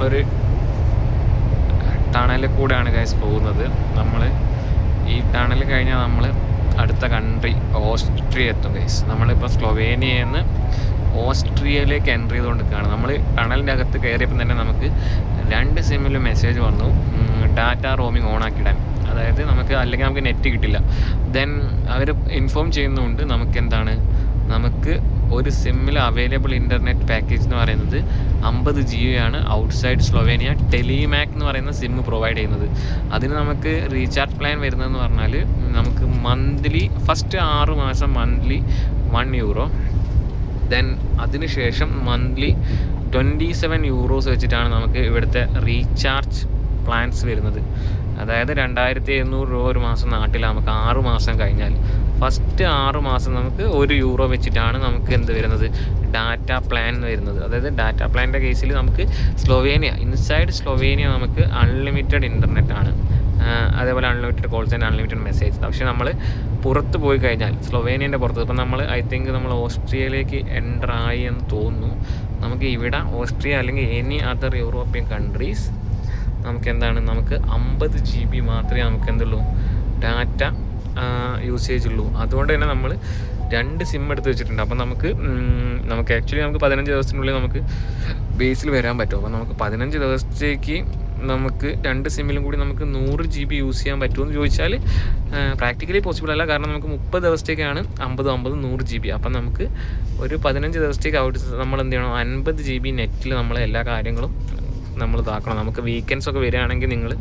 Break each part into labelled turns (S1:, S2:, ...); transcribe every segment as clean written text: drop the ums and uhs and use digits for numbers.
S1: ഒരു ടണലിൽ കൂടെയാണ് ഗൈസ് പോകുന്നത്. നമ്മൾ ഈ ടണൽ കഴിഞ്ഞാൽ നമ്മൾ അടുത്ത കൺട്രി ഓസ്ട്രിയ എത്തും ഗൈസ്. നമ്മളിപ്പോൾ സ്ലൊവേനിയയിൽ നിന്ന് ഓസ്ട്രിയയിലേക്ക് എൻ്റർ ചെയ്തുകൊണ്ടിരിക്കുകയാണ്. നമ്മൾ ടണലിൻ്റെ അകത്ത് കയറിയപ്പോൾ തന്നെ നമുക്ക് 2 സിമ്മിലും മെസ്സേജ് വന്നു ഡാറ്റ റോമിങ് ഓൺ ആക്കിയിടാൻ. അതായത് നമുക്ക് അല്ലെങ്കിൽ നമുക്ക് നെറ്റ് കിട്ടില്ല. ദെൻ അവർ ഇൻഫോം ചെയ്യുന്നുണ്ട് നമുക്ക് ഒരു സിമ്മിൽ അവൈലബിൾ ഇൻ്റർനെറ്റ് പാക്കേജ് എന്ന് പറയുന്നത് 50 GB ആണ് ഔട്ട്സൈഡ് സ്ലൊവേനിയ ടെലിമാക് എന്ന് പറയുന്ന സിമ്മ് പ്രൊവൈഡ് ചെയ്യുന്നത്. അതിന് നമുക്ക് റീചാർജ് പ്ലാൻ വരുന്നതെന്ന് പറഞ്ഞാൽ നമുക്ക് മന്ത്ലി ഫസ്റ്റ് 6 മാസം മന്ത്ലി €1. ദെൻ അതിനുശേഷം മന്ത്ലി €27 വെച്ചിട്ടാണ് നമുക്ക് ഇവിടുത്തെ റീചാർജ് പ്ലാൻസ് വരുന്നത്. അതായത് €2700 ഒരു മാസം നാട്ടിൽ നമുക്ക് 6 മാസം കഴിഞ്ഞാൽ ഫസ്റ്റ് 6 മാസം നമുക്ക് €1 വെച്ചിട്ടാണ് നമുക്ക് എന്ത് വരുന്നത് ഡാറ്റ പ്ലാൻ വരുന്നത്. അതായത് ഡാറ്റ പ്ലാൻ്റെ കേസിൽ നമുക്ക് ഇൻസൈഡ് സ്ലൊവേനിയ നമുക്ക് അൺലിമിറ്റഡ് ഇൻ്റർനെറ്റ് ആണ്, അതേപോലെ unlimited calls and unlimited message. പക്ഷേ നമ്മൾ പുറത്ത് പോയി കഴിഞ്ഞാൽ സ്ലൊവേനിയൻ്റെ പുറത്ത് ഇപ്പം നമ്മൾ നമ്മൾ ഓസ്ട്രിയയിലേക്ക് എൻ്റർ ആയി എന്ന് തോന്നുന്നു. നമുക്ക് ഇവിടെ ഓസ്ട്രിയ അല്ലെങ്കിൽ എനി അതർ യൂറോപ്യൻ കൺട്രീസ് നമുക്ക് 50 GB മാത്രമേ നമുക്ക് എന്തുള്ളൂ ഡാറ്റ യൂസേജ് ഉള്ളൂ. അതുകൊണ്ട് തന്നെ നമ്മൾ 2 സിം എടുത്ത് വെച്ചിട്ടുണ്ട്. അപ്പം നമുക്ക് ആക്ച്വലി നമുക്ക് 15 ദിവസത്തിനുള്ളിൽ നമുക്ക് ബേസിൽ വരാൻ പറ്റും. അപ്പം നമുക്ക് 15 ദിവസത്തേക്ക് നമുക്ക് 2 സിമ്മിലും കൂടി നമുക്ക് 100 GB യൂസ് ചെയ്യാൻ പറ്റുമെന്ന് ചോദിച്ചാൽ പ്രാക്ടിക്കലി പോസിബിൾ അല്ല. കാരണം നമുക്ക് 30 ദിവസത്തേക്കാണ് 100 GB. അപ്പം നമുക്ക് ഒരു 15 ദിവസത്തേക്ക് നമ്മൾ എന്ത് ചെയ്യണം 50 GB നെറ്റിൽ നമ്മൾ എല്ലാ കാര്യങ്ങളും നമ്മൾ ഇതാക്കണം. നമുക്ക് വീക്കെൻഡ്സൊക്കെ വരികയാണെങ്കിൽ നിങ്ങൾ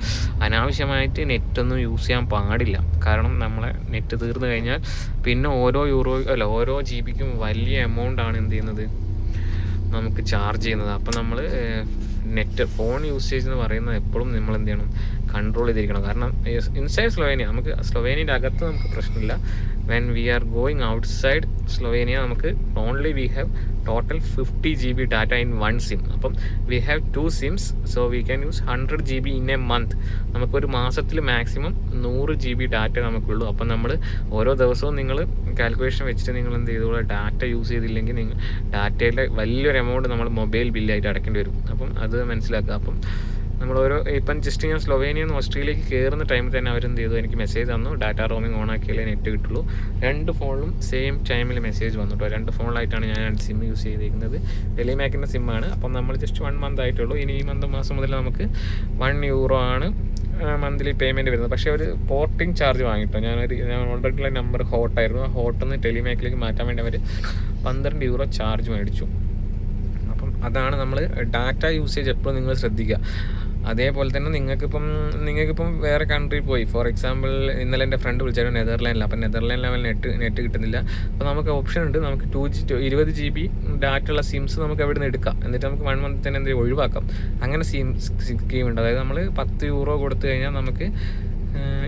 S1: അനാവശ്യമായിട്ട് നെറ്റൊന്നും യൂസ് ചെയ്യാൻ പാടില്ല. കാരണം നമ്മളെ നെറ്റ് തീർന്നു കഴിഞ്ഞാൽ പിന്നെ ഓരോ GB-ക്കും വലിയ എമൗണ്ടാണ് എന്ത് ചെയ്യുന്നത് നമുക്ക് ചാർജ് ചെയ്യുന്നത്. അപ്പം നമ്മൾ ഫോൺ യൂസേജ് എന്ന് പറയുന്നത് എപ്പോഴും നമ്മൾ എന്ത് ചെയ്യണം കൺട്രോൾ ചെയ്തിരിക്കണം. കാരണം ഇൻസൈഡ് സ്ലൊവേനിയ നമുക്ക് സ്ലൊവേനിയൻ്റെ അകത്ത് നമുക്ക് പ്രശ്നമില്ല. When we are going outside Slovenia നമുക്ക് only we have total 50 GB data in 1 SIM. അപ്പം we have 2 SIMs, so we can use 100 GB in a month. നമുക്കൊരു മാസത്തിൽ മാക്സിമം 100 GB ഡാറ്റ നമുക്കുള്ളൂ. അപ്പം നമ്മൾ ഓരോ ദിവസവും നിങ്ങൾ കാൽക്കുലേഷൻ വെച്ചിട്ട് നിങ്ങൾ എന്ത് ചെയ്തോളൂ ഡാറ്റ യൂസ് ചെയ്തില്ലെങ്കിൽ നിങ്ങൾ ഡാറ്റയുടെ വലിയൊരു എമൗണ്ട് നമ്മൾ മൊബൈൽ ബില്ലായിട്ട് അടയ്ക്കേണ്ടി വരും. അപ്പം അത് മനസ്സിലാക്കുക. അപ്പം നമ്മൾ ഇപ്പം ജസ്റ്റ് ഞാൻ സ്ലൊവേനിയയിൽ നിന്ന് ഓസ്ട്രേലിയയിലേക്ക് കയറുന്ന ടൈമിൽ തന്നെ അവരെന്ത് ചെയ്തു എനിക്ക് മെസ്സേജ് തന്നു ഡാറ്റ റോമിങ് ഓൺ ആക്കിയാലേ നെറ്റ് കിട്ടുള്ളൂ. 2 ഫോണിലും സെയിം ടൈമിൽ മെസ്സേജ് വന്നു കേട്ടോ. 2 ഫോണിലായിട്ടാണ് ഞാൻ 2 സിം യൂസ് ചെയ്തിരിക്കുന്നത്. ടെലിമാക്കിൻ്റെ സിമ്മാണ്. അപ്പം നമ്മൾ ജസ്റ്റ് 1 മന്ത് ആയിട്ടുള്ളൂ. ഇനി ഈ മാസം മുതൽ നമുക്ക് €1 ആണ് മന്ത്ലി പേയ്മെൻറ്റ് വരുന്നത്. പക്ഷേ ഒരു പോർട്ടിംഗ് ചാർജ് വാങ്ങിട്ടോ. ഞാൻ ഓൾറെഡി നമ്പർ ഹോട്ടായിരുന്നു. ആ ഹോട്ടിൽ നിന്ന് ടെലിമാക്കിലേക്ക് മാറ്റാൻ വേണ്ടി അവർ €12 ചാർജ് മേടിച്ചു. അപ്പം അതാണ് നമ്മൾ ഡാറ്റ യൂസേജ് എപ്പോഴും നിങ്ങൾ ശ്രദ്ധിക്കുക. അതേപോലെ തന്നെ നിങ്ങൾക്കിപ്പം വേറെ കൺട്രി പോയി, ഫോർ എക്സാമ്പിൾ ഇന്നലെ എൻ്റെ ഫ്രണ്ട് വിളിച്ചായിരുന്നു നെതർലാൻഡിൽ. അപ്പം നെതർലാൻഡ് ലെവൽ നെറ്റ് കിട്ടുന്നില്ല. അപ്പോൾ നമുക്ക് ഓപ്ഷൻ ഉണ്ട്, നമുക്ക് 20 GB ഡാറ്റ ഉള്ള സിംസ് നമുക്ക് അവിടെ നിന്ന് എടുക്കാം. എന്നിട്ട് നമുക്ക് 1 മന്ത് തന്നെ എന്തെങ്കിലും ഒഴിവാക്കാം. അങ്ങനെ സ്കീമുണ്ട്. അതായത് നമ്മൾ €10 കൊടുത്തു കഴിഞ്ഞാൽ നമുക്ക്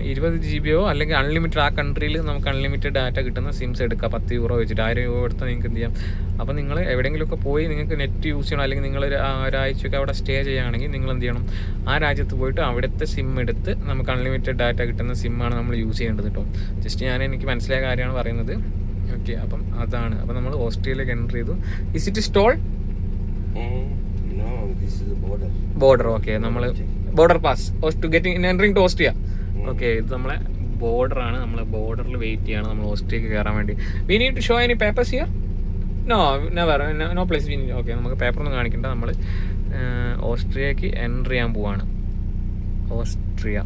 S1: 20 GB അല്ലെങ്കിൽ അൺലിമിറ്റഡ് ആ കൺട്രിയിൽ നമുക്ക് അൺലിമിറ്റഡ് ഡാറ്റ കിട്ടുന്ന സിംസ് എടുക്കാം. €10 വെച്ചിട്ട് €1000 എടുത്താൽ നിങ്ങൾക്ക് എന്ത് ചെയ്യാം. അപ്പോൾ നിങ്ങൾ എവിടെയെങ്കിലുമൊക്കെ പോയി നിങ്ങൾക്ക് നെറ്റ് യൂസ് ചെയ്യണം, അല്ലെങ്കിൽ നിങ്ങൾ ഒരാഴ്ചയൊക്കെ അവിടെ സ്റ്റേ ചെയ്യുകയാണെങ്കിൽ നിങ്ങൾ എന്ത് ചെയ്യണം, ആ രാജ്യത്ത് പോയിട്ട് അവിടുത്തെ സിം എടുത്ത് നമുക്ക് അൺലിമിറ്റഡ് ഡാറ്റ കിട്ടുന്ന സിമ്മാണ് നമ്മൾ യൂസ് ചെയ്യേണ്ടത് കേട്ടോ. ജസ്റ്റ് എനിക്ക് മനസ്സിലായ കാര്യമാണ് പറയുന്നത്. ഓക്കെ, അപ്പം അതാണ്. അപ്പം നമ്മൾ ഓസ്ട്രേലിയയിലേക്ക് എൻ്റർ ചെയ്തു. Is it still border? Okay, നമ്മൾ border pass to getting entering to Austria. Okay, ഇത് നമ്മളെ ബോർഡറാണ്. നമ്മൾ ബോർഡറിൽ വെയിറ്റ് ചെയ്യാണ് നമ്മൾ ഓസ്ട്രിയക്ക് കയറാൻ വേണ്ടി. We need to show any papers here? No place we need. Okay, നമുക്ക് പേപ്പറൊന്നും കാണിക്കണ്ട. നമ്മൾ ഓസ്ട്രിയക്ക് എൻ്റർ ചെയ്യാൻ പോവാണ്. ഓസ്ട്രിയ.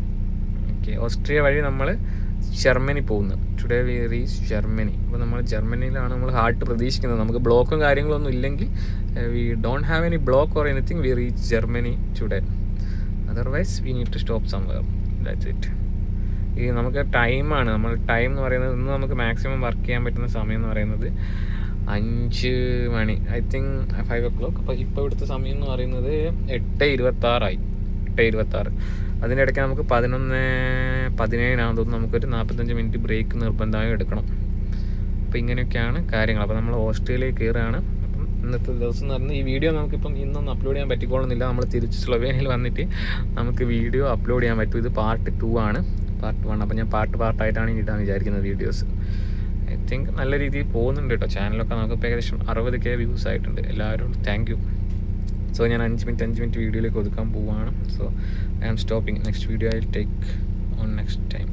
S1: ഓക്കെ, ഓസ്ട്രിയ വഴി നമ്മൾ ജർമ്മനി പോകുന്നത്. Today we reach Germany. അപ്പോൾ നമ്മൾ ജർമ്മനിയിലാണ് നമ്മൾ ഹാർട്ട് പ്രതീക്ഷിക്കുന്നത്. നമുക്ക് ബ്ലോക്കും കാര്യങ്ങളൊന്നും ഇല്ലെങ്കിൽ, we don't have any block or anything, we reach Germany today. Otherwise we need to stop somewhere. That's it. ഈ നമുക്ക് ടൈമാണ്, നമ്മൾ ടൈം എന്ന് പറയുന്നത് ഇന്ന് നമുക്ക് മാക്സിമം വർക്ക് ചെയ്യാൻ പറ്റുന്ന സമയം എന്ന് പറയുന്നത് 5 മണി, ഐ തിങ്ക് 5 o'clock. അപ്പോൾ ഇപ്പോൾ ഇവിടുത്തെ സമയം എന്ന് പറയുന്നത് 8:26 8:26. അതിൻ്റെ ഇടയ്ക്ക് നമുക്ക് 11:17 തോന്നുന്നു. നമുക്കൊരു 45 മിനിറ്റ് ബ്രേക്ക് നിർബന്ധമായും എടുക്കണം. അപ്പോൾ ഇങ്ങനെയൊക്കെയാണ് കാര്യങ്ങൾ. അപ്പോൾ നമ്മൾ ഓസ്ട്രേലിയയിൽ കയറുകയാണ്. അപ്പം ഇന്നത്തെ ദിവസം എന്ന് പറഞ്ഞാൽ ഈ വീഡിയോ നമുക്കിപ്പം ഇന്നൊന്നും അപ്ലോഡ് ചെയ്യാൻ പറ്റിക്കോളുന്നില്ല. നമ്മൾ തിരിച്ച് സ്ലൊവേനിയയിൽ വന്നിട്ട് നമുക്ക് വീഡിയോ അപ്ലോഡ് ചെയ്യാൻ പറ്റും. ഇത് പാർട്ട് 2 ആണ്, പാർട്ട് 1. അപ്പോൾ ഞാൻ പാർട്ടായിട്ടാണ് ഇടാൻ വിചാരിക്കുന്നത് വീഡിയോസ്. ഐ തിങ്ക് നല്ല രീതിയിൽ പോകുന്നുണ്ട് കേട്ടോ. ചാനലൊക്കെ നമുക്ക് ഏകദേശം 60K വ്യൂസ് ആയിട്ടുണ്ട്. എല്ലാവരും താങ്ക് യു. സോ ഞാൻ 5 മിനിറ്റ് വീഡിയോയിലേക്ക് ഒതുക്കാൻ പോവുകയാണ്. So I am stopping. Next video I take on next time.